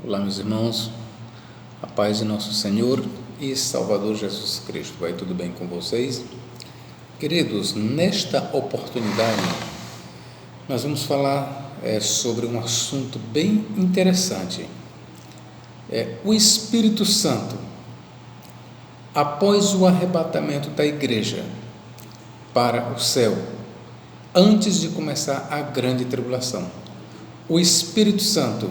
Olá, meus irmãos, a paz de nosso Senhor e Salvador Jesus Cristo. Vai tudo bem com vocês? Queridos, nesta oportunidade nós vamos falar sobre um assunto bem interessante. O Espírito Santo, após o arrebatamento da igreja para o céu, antes de começar a grande tribulação, o Espírito Santo,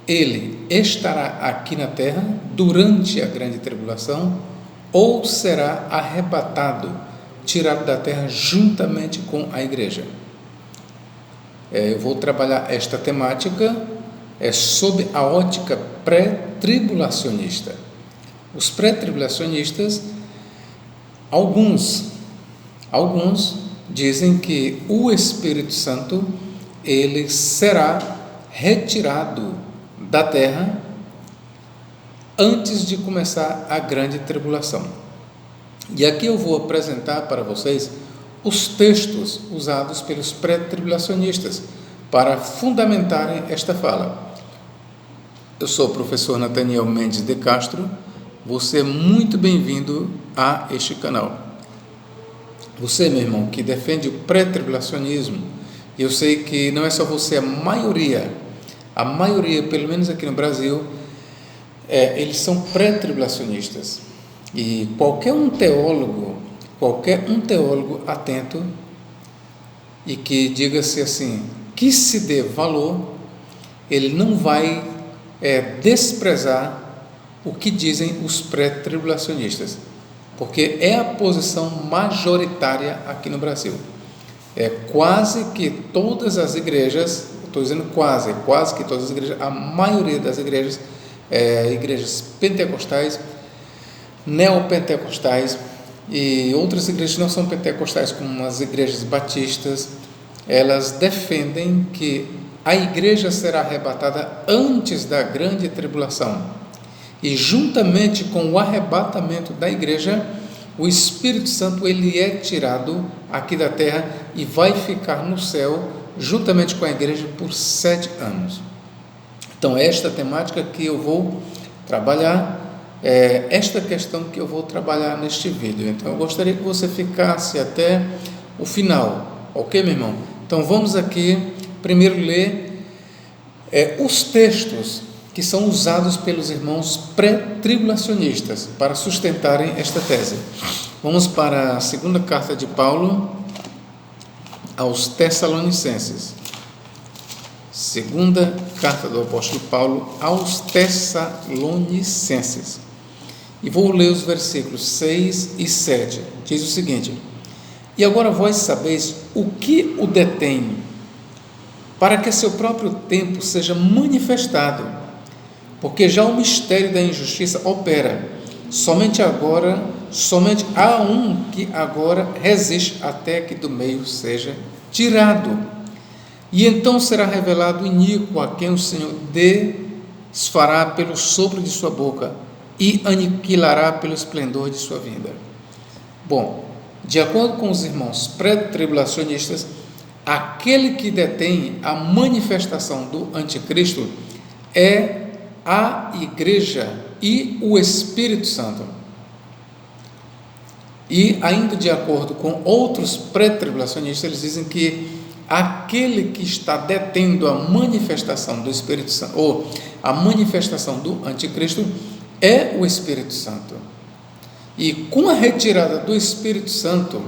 ele estará aqui na terra durante a grande tribulação ou será arrebatado, tirado da terra juntamente com a igreja? Eu vou trabalhar esta temática sob a ótica pré-tribulacionista. Os pré-tribulacionistas, alguns dizem que o Espírito Santo ele será retirado da terra antes de começar a grande tribulação. E aqui eu vou apresentar para vocês os textos usados pelos pré-tribulacionistas para fundamentarem esta fala. Eu sou o professor Nathaniel Mendes de Castro, você é muito bem-vindo a este canal. Você, meu irmão, que defende o pré-tribulacionismo, eu sei que não é só você, a maioria, pelo menos aqui no Brasil, eles são pré-tribulacionistas. E qualquer um teólogo atento e que diga-se assim, que se dê valor, ele não vai desprezar o que dizem os pré-tribulacionistas, porque é a posição majoritária aqui no Brasil. Quase que todas as igrejas, estou dizendo quase que todas as igrejas, a maioria das igrejas, igrejas pentecostais, neopentecostais e outras igrejas que não são pentecostais, como as igrejas batistas, elas defendem que a igreja será arrebatada antes da grande tribulação. E juntamente com o arrebatamento da igreja, o Espírito Santo ele é tirado aqui da terra e vai ficar no céu juntamente com a igreja por 7 anos. Então, esta temática que eu vou trabalhar, esta questão que eu vou trabalhar neste vídeo. Então, eu gostaria que você ficasse até o final, ok, meu irmão? Então, vamos aqui primeiro ler os textos que são usados pelos irmãos pré-tribulacionistas para sustentarem esta tese. Vamos para a segunda carta de Paulo aos Tessalonicenses. Segunda carta do apóstolo Paulo aos Tessalonicenses. E vou ler os versículos 6 e 7. Diz o seguinte: E agora vós sabeis o que o detém, para que a seu próprio tempo seja manifestado, porque já o mistério da injustiça opera, somente há um que agora resiste até que do meio seja tirado. E então será revelado o iníquo, a quem o Senhor desfará pelo sopro de sua boca e aniquilará pelo esplendor de sua vinda. Bom, de acordo com os irmãos pré-tribulacionistas, aquele que detém a manifestação do anticristo é a igreja e o Espírito Santo. E ainda de acordo com outros pré-tribulacionistas, eles dizem que aquele que está detendo a manifestação do Espírito Santo, ou a manifestação do anticristo, é o Espírito Santo. E com a retirada do Espírito Santo,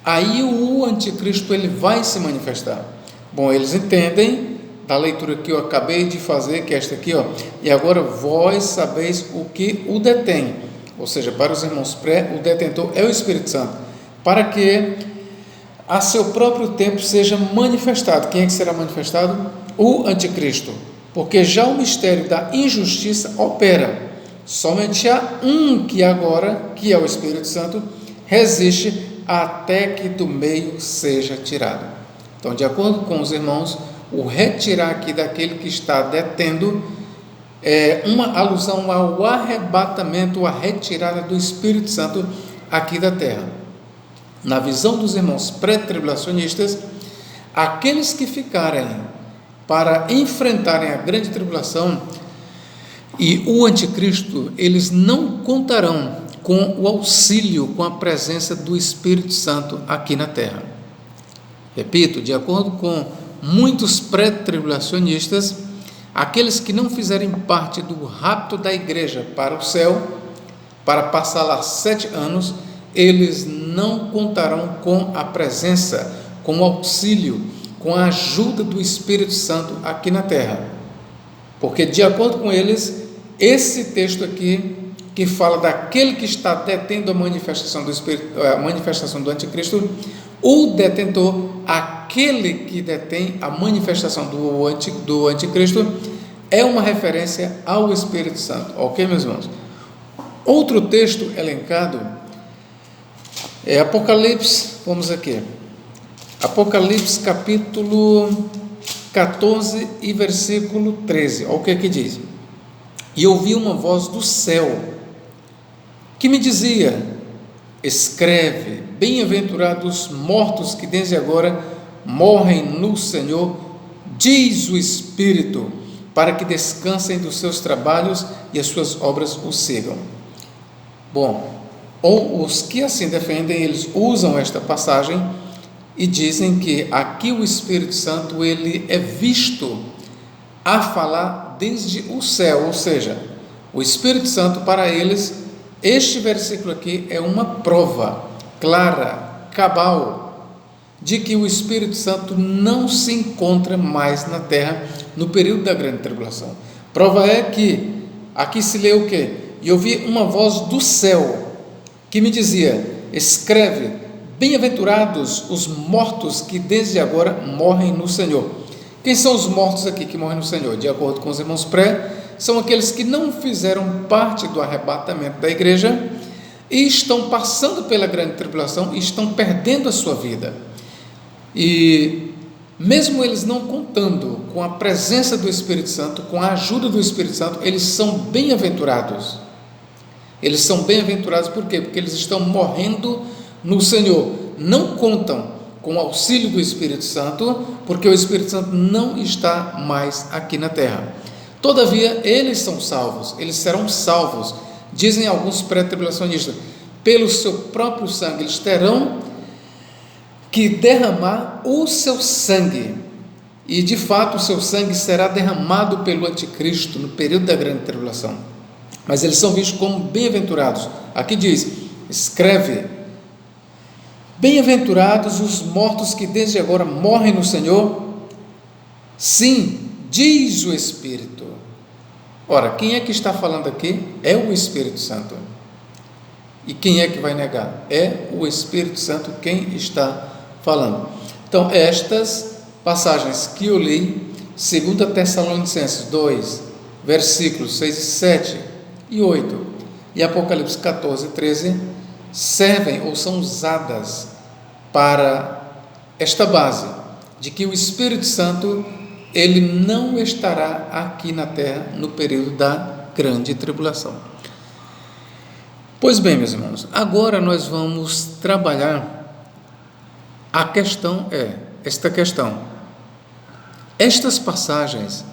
aí o anticristo ele vai se manifestar. Bom, eles entendem da leitura que eu acabei de fazer, que é esta aqui, e agora vós sabeis o que o detém, ou seja, para os irmãos o detentor é o Espírito Santo, para que a seu próprio tempo seja manifestado. Quem é que será manifestado? O anticristo, porque já o mistério da injustiça opera, somente há um que agora, que é o Espírito Santo, resiste até que do meio seja tirado. Então, de acordo com os irmãos, o retirar aqui daquele que está detendo é uma alusão ao arrebatamento, a retirada do Espírito Santo aqui da terra. Na visão dos irmãos pré-tribulacionistas, aqueles que ficarem para enfrentarem a grande tribulação E o anticristo, eles não contarão com o auxílio, com a presença do Espírito Santo aqui na terra. Repito, de acordo com muitos pré-tribulacionistas, aqueles que não fizerem parte do rapto da igreja para o céu, para passar lá 7 anos, eles não contarão com a presença, com o auxílio, com a ajuda do Espírito Santo aqui na terra. Porque, de acordo com eles, esse texto aqui, que fala daquele que está detendo a manifestação do Espírito, a manifestação do anticristo, o detentor, aquele que detém a manifestação do anticristo, é uma referência ao Espírito Santo. Ok, meus irmãos? Outro texto elencado é Apocalipse, vamos aqui, Apocalipse capítulo 14 e versículo 13, olha o que aqui diz: e ouvi uma voz do céu, que me dizia: escreve, bem-aventurados mortos que desde agora morrem no Senhor, diz o Espírito, para que descansem dos seus trabalhos e as suas obras os sigam. Bom, ou os que assim defendem, eles usam esta passagem e dizem que aqui o Espírito Santo, ele é visto a falar desde o céu, ou seja, o Espírito Santo para eles, este versículo aqui é uma prova clara, cabal, de que o Espírito Santo não se encontra mais na terra no período da grande tribulação. Prova é que aqui se lê o quê? E ouvi uma voz do céu que me dizia: escreve, bem-aventurados os mortos que desde agora morrem no Senhor. Quem são os mortos aqui que morrem no Senhor? De acordo com os irmãos pré, são aqueles que não fizeram parte do arrebatamento da igreja e estão passando pela grande tribulação e estão perdendo a sua vida. E mesmo eles não contando com a presença do Espírito Santo, com a ajuda do Espírito Santo, eles são bem-aventurados. Eles são bem-aventurados por quê? Porque eles estão morrendo no Senhor. Não contam com o auxílio do Espírito Santo, porque o Espírito Santo não está mais aqui na terra. Todavia, eles são salvos, eles serão salvos, dizem alguns pré-tribulacionistas, pelo seu próprio sangue. Eles terão que derramar o seu sangue, e de fato o seu sangue será derramado pelo anticristo no período da grande tribulação, mas eles são vistos como bem-aventurados. Aqui diz: escreve, bem-aventurados os mortos que desde agora morrem no Senhor, sim, diz o Espírito. Ora, quem é que está falando aqui? É o Espírito Santo. E quem é que vai negar? É o Espírito Santo quem está falando. Então, estas passagens que eu li, 2 Tessalonicenses 2, versículos 6 e 7 e 8, e Apocalipse 14 e 13, servem ou são usadas para esta base, de que o Espírito Santo, ele não estará aqui na terra no período da grande tribulação. Pois bem, meus irmãos, agora nós vamos trabalhar esta questão. Estas passagens,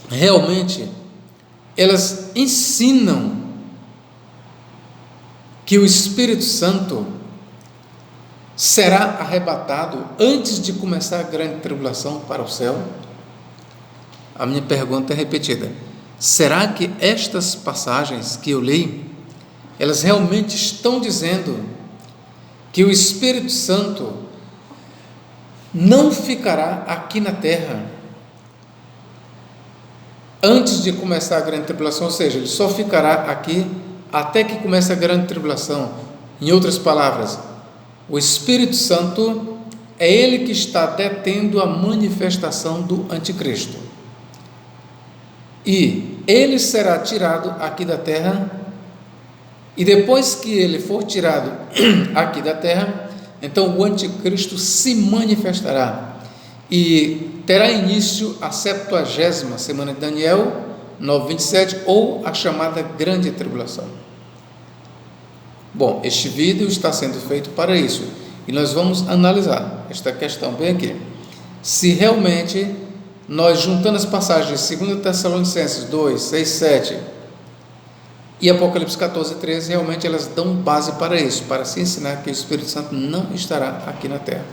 realmente, elas ensinam que o Espírito Santo será arrebatado antes de começar a grande tribulação para o céu? A minha pergunta é repetida: será que estas passagens que eu li, elas realmente estão dizendo que o Espírito Santo não ficará aqui na terra antes de começar a grande tribulação, ou seja, ele só ficará aqui até que comece a grande tribulação? Em outras palavras, o Espírito Santo é ele que está detendo a manifestação do anticristo, e ele será tirado aqui da terra, e depois que ele for tirado aqui da terra, então o anticristo se manifestará e terá início a 70ª semana de Daniel 9:27, ou a chamada grande tribulação. Bom, este vídeo está sendo feito para isso, e nós vamos analisar esta questão bem aqui, se realmente nós juntando as passagens de 2 Tessalonicenses 2, 6, 7 e Apocalipse 14, 13, realmente elas dão base para isso, para se ensinar que o Espírito Santo não estará aqui na terra.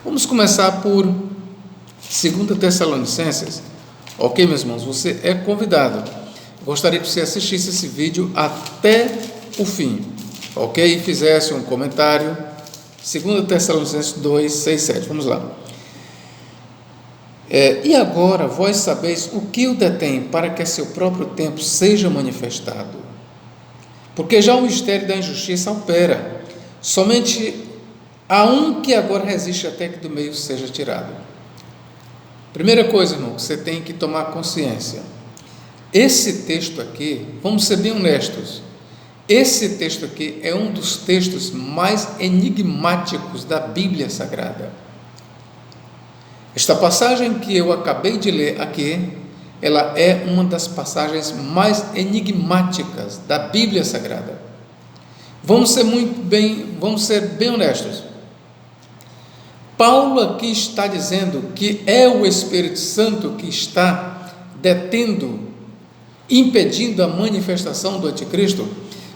Vamos começar por 2 Tessalonicenses. Ok, meus irmãos, você é convidado. Gostaria que você assistisse esse vídeo até o fim, ok? E fizesse um comentário. 2 Tessalonicenses 2, 6, 7. Vamos lá. E agora vós sabeis o que o detém, para que a seu próprio tempo seja manifestado. Porque já o mistério da injustiça opera. Somente há um que agora resiste até que do meio seja tirado. Primeira coisa, irmão, que você tem que tomar consciência. Esse texto aqui, vamos ser bem honestos, esse texto aqui é um dos textos mais enigmáticos da Bíblia Sagrada. Esta passagem que eu acabei de ler aqui, ela é uma das passagens mais enigmáticas da Bíblia Sagrada. Vamos ser bem honestos. Paulo aqui está dizendo que é o Espírito Santo que está detendo, impedindo a manifestação do anticristo.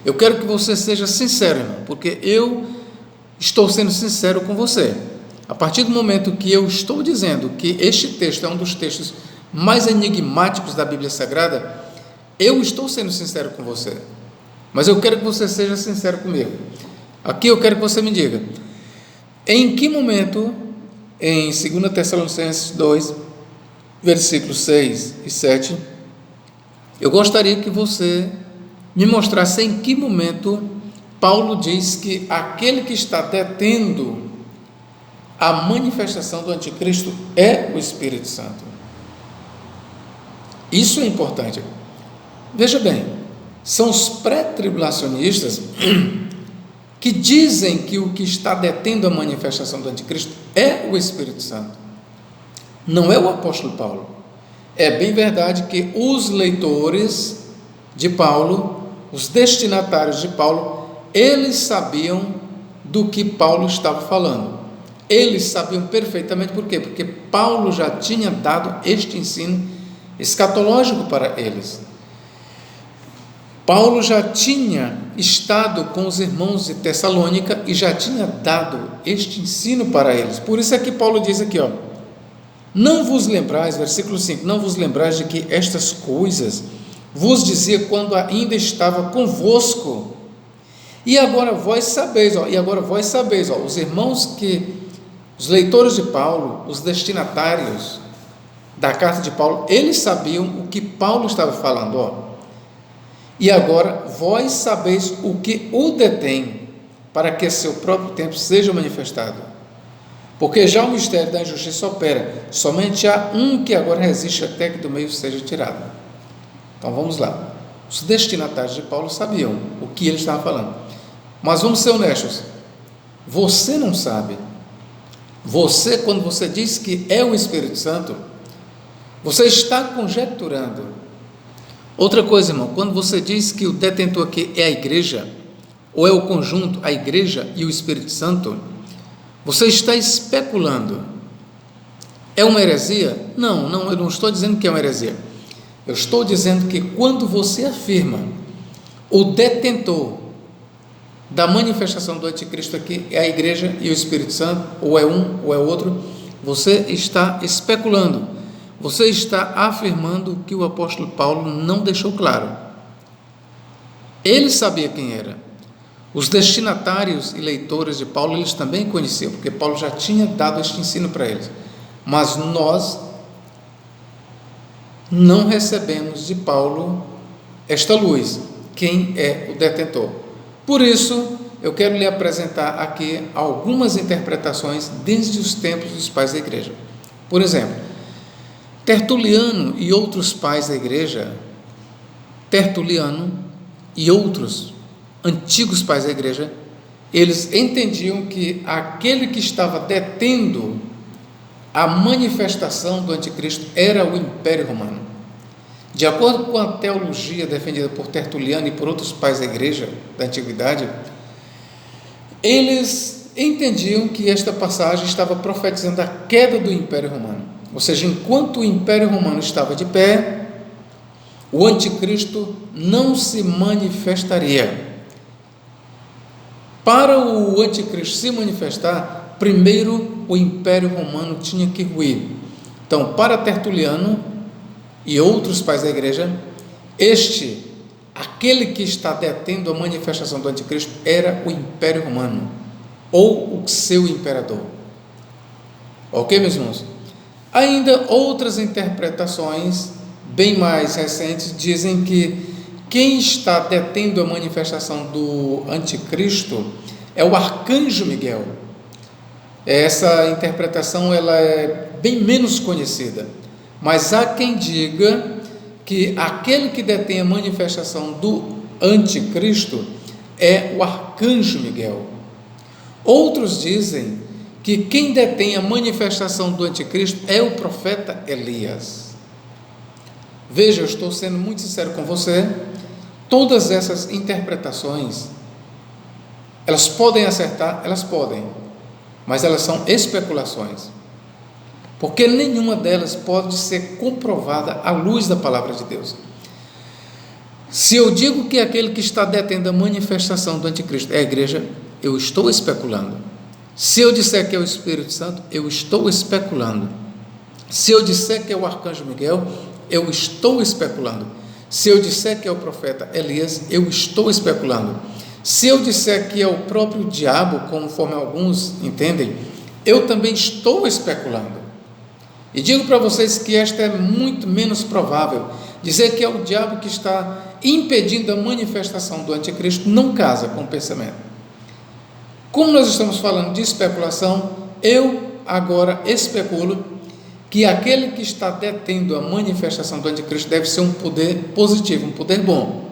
Eu quero que você seja sincero, irmão, porque eu estou sendo sincero com você. A partir do momento que eu estou dizendo que este texto é um dos textos mais enigmáticos da Bíblia Sagrada, eu estou sendo sincero com você. Mas eu quero que você seja sincero comigo. Aqui eu quero que você me diga, em que momento, em 2 Tessalonicenses 2, versículos 6 e 7, eu gostaria que você me mostrasse em que momento Paulo diz que aquele que está detendo a manifestação do anticristo é o Espírito Santo. Isso é importante. Veja bem, são os pré-tribulacionistas que dizem que o que está detendo a manifestação do anticristo é o Espírito Santo, não é o apóstolo Paulo. É bem verdade que os leitores de Paulo, os destinatários de Paulo, eles sabiam do que Paulo estava falando. Eles sabiam perfeitamente. Por quê? Porque Paulo já tinha dado este ensino escatológico para eles. Paulo já tinha estado com os irmãos de Tessalônica e já tinha dado este ensino para eles. Por isso é que Paulo diz aqui, não vos lembrais, versículo 5, não vos lembrais de que estas coisas vos dizia quando ainda estava convosco, e agora vós sabeis, os irmãos os leitores de Paulo, os destinatários da carta de Paulo, eles sabiam o que Paulo estava falando, e agora vós sabeis o que o detém, para que seu próprio tempo seja manifestado. Porque já o mistério da injustiça opera, somente há um que agora resiste até que do meio seja tirado. Então vamos lá. Os destinatários de Paulo sabiam o que ele estava falando, mas vamos ser honestos, você não sabe. Você, quando você diz que é o Espírito Santo, você está conjecturando. Outra coisa, irmão, quando você diz que o detentor aqui é a igreja, ou é o conjunto, a igreja e o Espírito Santo, você está especulando. É uma heresia? Não, eu não estou dizendo que é uma heresia. Eu estou dizendo que quando você afirma o detentor da manifestação do anticristo aqui é a igreja e o Espírito Santo, ou é um ou é outro, você está especulando. Você está afirmando o que o apóstolo Paulo não deixou claro. Ele sabia quem era. Os destinatários e leitores de Paulo, eles também conheciam, porque Paulo já tinha dado este ensino para eles. Mas nós não recebemos de Paulo esta luz, quem é o detentor. Por isso, eu quero lhe apresentar aqui algumas interpretações desde os tempos dos pais da igreja. Por exemplo, Tertuliano e outros pais da igreja, Tertuliano e outros antigos pais da igreja, eles entendiam que aquele que estava detendo a manifestação do anticristo era o Império Romano. De acordo com a teologia defendida por Tertuliano e por outros pais da igreja da antiguidade, eles entendiam que esta passagem estava profetizando a queda do Império Romano. Ou seja, enquanto o Império Romano estava de pé, o anticristo não se manifestaria. Para o anticristo se manifestar, primeiro o Império Romano tinha que ruir. Então, para Tertuliano e outros pais da igreja, aquele que está detendo a manifestação do anticristo era o Império Romano, ou o seu imperador. Ok, meus irmãos? Ainda outras interpretações, bem mais recentes, dizem que quem está detendo a manifestação do anticristo é o arcanjo Miguel. Essa interpretação ela é bem menos conhecida, mas há quem diga que aquele que detém a manifestação do anticristo é o arcanjo Miguel. Outros dizem que quem detém a manifestação do anticristo é o profeta Elias. Veja, eu estou sendo muito sincero com você, todas essas interpretações, elas podem acertar, elas podem, mas elas são especulações, porque nenhuma delas pode ser comprovada à luz da palavra de Deus. Se eu digo que aquele que está detendo a manifestação do anticristo é a igreja, eu estou especulando. Se eu disser que é o Espírito Santo, eu estou especulando. Se eu disser que é o arcanjo Miguel, eu estou especulando. Se eu disser que é o profeta Elias, eu estou especulando. Se eu disser que é o próprio diabo, conforme alguns entendem, eu também estou especulando. E digo para vocês que esta é muito menos provável. Dizer que é o diabo que está impedindo a manifestação do anticristo não casa com o pensamento. Como nós estamos falando de especulação, eu agora especulo que aquele que está detendo a manifestação do anticristo deve ser um poder positivo, um poder bom.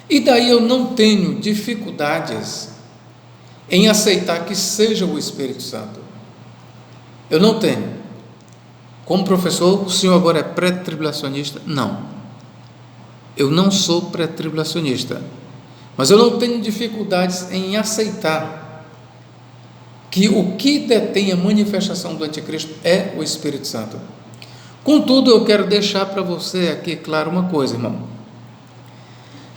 E daí eu não tenho dificuldades em aceitar que seja o Espírito Santo. Eu não tenho. Como professor, o senhor agora é pré-tribulacionista? Não. Eu não sou pré-tribulacionista. Mas eu não tenho dificuldades em aceitar que o que detém a manifestação do anticristo é o Espírito Santo. Contudo, eu quero deixar para você aqui claro uma coisa, irmão.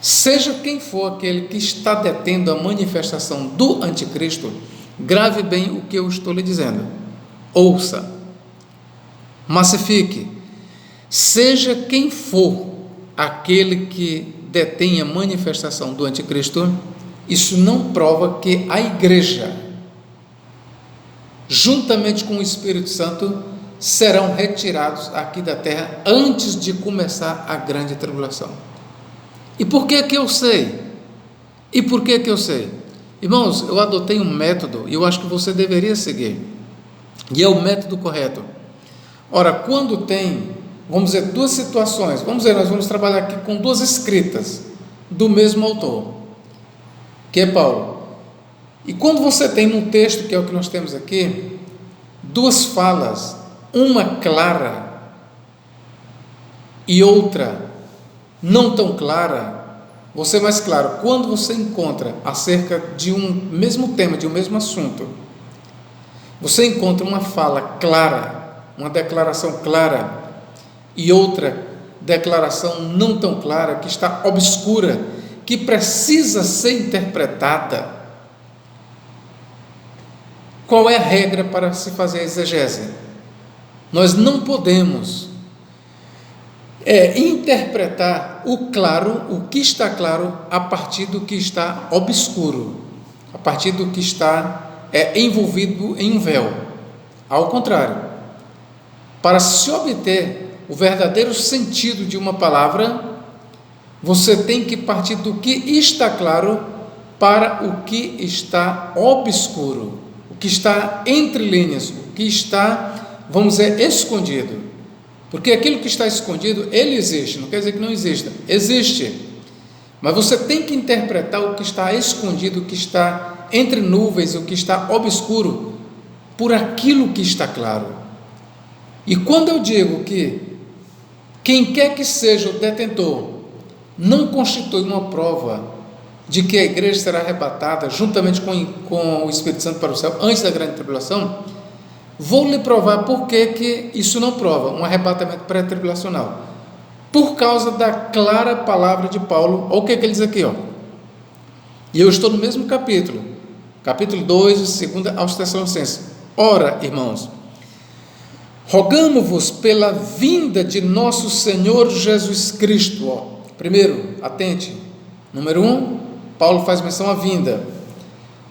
Seja quem for aquele que está detendo a manifestação do anticristo, grave bem o que eu estou lhe dizendo. Ouça, massifique. Seja quem for aquele que detém a manifestação do anticristo, isso não prova que a igreja, juntamente com o Espírito Santo, serão retirados aqui da terra antes de começar a grande tribulação. E por que que eu sei? E por que que eu sei? Irmãos, eu adotei um método e eu acho que você deveria seguir, e é o método correto. Ora, quando tem, vamos dizer, duas situações, nós vamos trabalhar aqui com duas escritas do mesmo autor, que é Paulo. E quando você tem num texto, que é o que nós temos aqui, duas falas, uma clara e outra não tão clara, você mais claro, quando você encontra acerca de um mesmo tema, de um mesmo assunto, você encontra uma fala clara, uma declaração clara e outra declaração não tão clara, que está obscura, que precisa ser interpretada. Qual é a regra para se fazer a exegese? Nós não podemos interpretar o claro, o que está claro, a partir do que está obscuro, a partir do que está envolvido em um véu. Ao contrário, para se obter o verdadeiro sentido de uma palavra, você tem que partir do que está claro para o que está obscuro, o que está entre linhas, o que está, vamos dizer, escondido. Porque aquilo que está escondido, ele existe, não quer dizer que não exista, existe. Mas você tem que interpretar o que está escondido, o que está entre nuvens, o que está obscuro, por aquilo que está claro. E quando eu digo que quem quer que seja o detentor não constitui uma prova de que a igreja será arrebatada juntamente com o Espírito Santo para o céu antes da grande tribulação, Vou lhe provar por que isso não prova um arrebatamento pré-tribulacional. Por causa da clara palavra de Paulo. Olha o que ele diz aqui, ó. E eu estou no mesmo capítulo 2, de 2 aos Tessalonicenses. Ora, irmãos, rogamo-vos pela vinda de nosso Senhor Jesus Cristo. Ó. Primeiro, atente. Número 1, Paulo faz menção à vinda.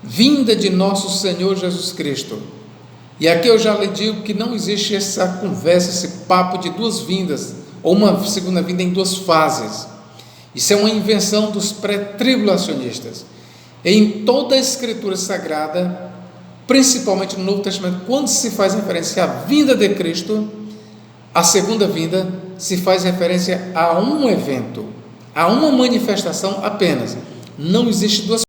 Vinda de nosso Senhor Jesus Cristo. E aqui eu já lhe digo que não existe essa conversa, esse papo de duas vindas, ou uma segunda vinda em duas fases. Isso é uma invenção dos pré-tribulacionistas. Em toda a Escritura Sagrada, principalmente no Novo Testamento, quando se faz referência à vinda de Cristo, a segunda vinda se faz referência a um evento, a uma manifestação apenas. Não existe duas